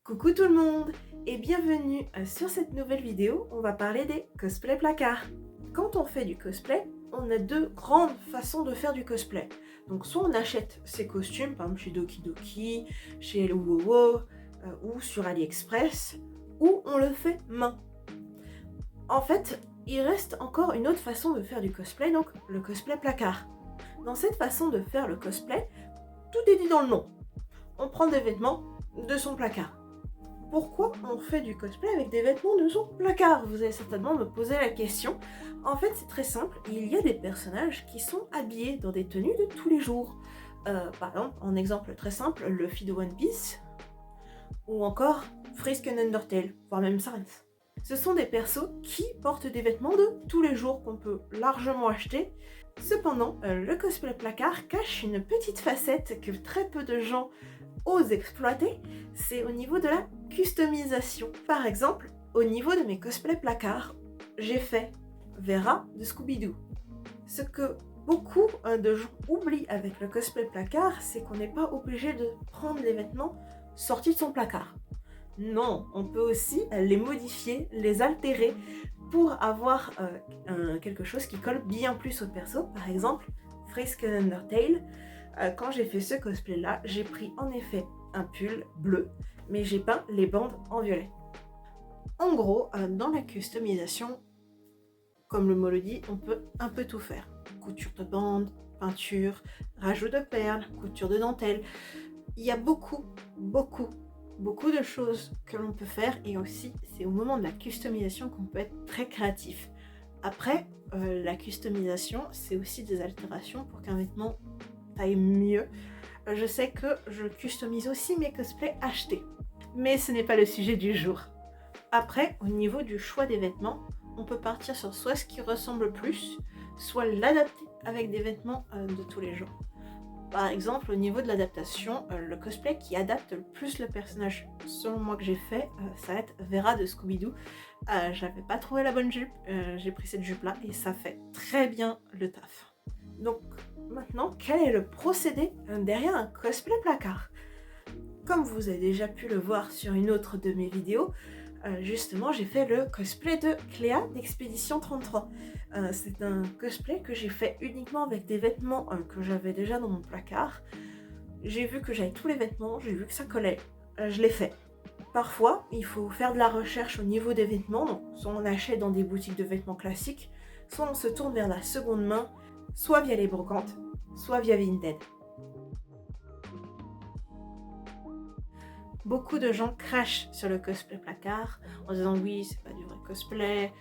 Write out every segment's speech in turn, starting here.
Coucou tout le monde et bienvenue sur cette nouvelle vidéo. On va parler des cosplays placards. Quand on fait du cosplay, on a deux grandes façons de faire du cosplay. Donc soit on achète ses costumes, par exemple chez Doki Doki, chez Hello Wowo ou sur AliExpress, ou on le fait main. En fait, il reste encore une autre façon de faire du cosplay, donc le cosplay placard. Dans cette façon de faire le cosplay, tout est dit dans le nom. On prend des vêtements de son placard. Pourquoi on fait du cosplay avec des vêtements de son placard? Vous allez certainement me poser la question. En fait, c'est très simple. Il y a des personnages qui sont habillés dans des tenues de tous les jours. Par exemple, en exemple très simple, Luffy de One Piece, ou encore Frisk and Undertale, voire même Sans. Ce sont des persos qui portent des vêtements de tous les jours qu'on peut largement acheter. Cependant, le cosplay placard cache une petite facette que très peu de gens osent exploiter, c'est au niveau de la customisation. Par exemple, au niveau de mes cosplays placards, j'ai fait Vera de Scooby-Doo. Ce que beaucoup de gens oublient avec le cosplay placard, c'est qu'on n'est pas obligé de prendre les vêtements sortis de son placard. Non, on peut aussi les modifier, les altérer pour avoir quelque chose qui colle bien plus au perso. Par exemple, Frisk and Undertale, quand j'ai fait ce cosplay là, j'ai pris en effet un pull bleu, mais j'ai peint les bandes en violet. En gros, dans la customisation, comme le mot le dit, on peut un peu tout faire. Couture de bandes, peinture, rajout de perles, couture de dentelle. Il y a beaucoup de choses que l'on peut faire, et aussi c'est au moment de la customisation qu'on peut être très créatif. Après, la customisation, c'est aussi des altérations pour qu'un vêtement taille mieux. Je sais que je customise aussi mes cosplays achetés, mais ce n'est pas le sujet du jour. Après, au niveau du choix des vêtements, on peut partir sur soit ce qui ressemble plus, soit l'adapter avec des vêtements de tous les jours. Par exemple, au niveau de l'adaptation, le cosplay qui adapte le plus le personnage, selon moi que j'ai fait, ça va être Vera de Scooby-Doo. J'avais pas trouvé la bonne jupe, j'ai pris cette jupe là et ça fait très bien le taf. Donc maintenant, quel est le procédé derrière un cosplay placard? Comme vous avez déjà pu le voir sur une autre de mes vidéos, justement j'ai fait le cosplay de Cléa d'Expédition 33. C'est un cosplay que j'ai fait uniquement avec des vêtements que j'avais déjà dans mon placard. J'ai vu que j'avais tous les vêtements, j'ai vu que ça collait, je l'ai fait. Parfois, il faut faire de la recherche au niveau des vêtements, donc soit on achète dans des boutiques de vêtements classiques, soit on se tourne vers la seconde main, soit via les brocantes, soit via Vinted. Beaucoup de gens crachent sur le cosplay placard en disant oui, c'est pas du vrai cosplay.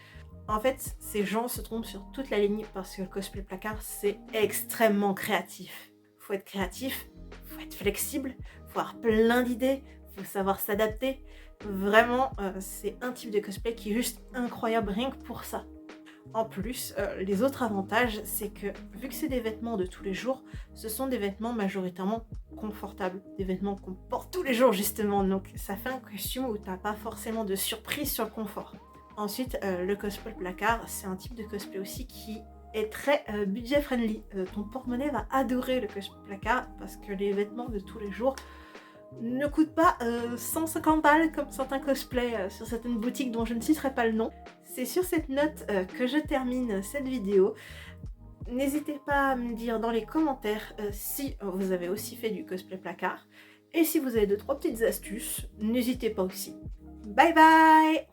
En fait, ces gens se trompent sur toute la ligne parce que le cosplay placard, c'est extrêmement créatif. Faut être créatif, faut être flexible, faut avoir plein d'idées, faut savoir s'adapter. Vraiment, c'est un type de cosplay qui est juste incroyable rien que pour ça. En plus, les autres avantages, c'est que vu que c'est des vêtements de tous les jours, ce sont des vêtements majoritairement confortables, des vêtements qu'on porte tous les jours justement, donc ça fait un costume où t'as pas forcément de surprise sur le confort. Ensuite, le cosplay placard, c'est un type de cosplay aussi qui est très budget friendly. Ton porte-monnaie va adorer le cosplay placard parce que les vêtements de tous les jours ne coûtent pas 150 balles comme certains cosplays sur certaines boutiques dont je ne citerai pas le nom. C'est sur cette note que je termine cette vidéo. N'hésitez pas à me dire dans les commentaires si vous avez aussi fait du cosplay placard. Et si vous avez 2-3 petites astuces, n'hésitez pas aussi. Bye bye!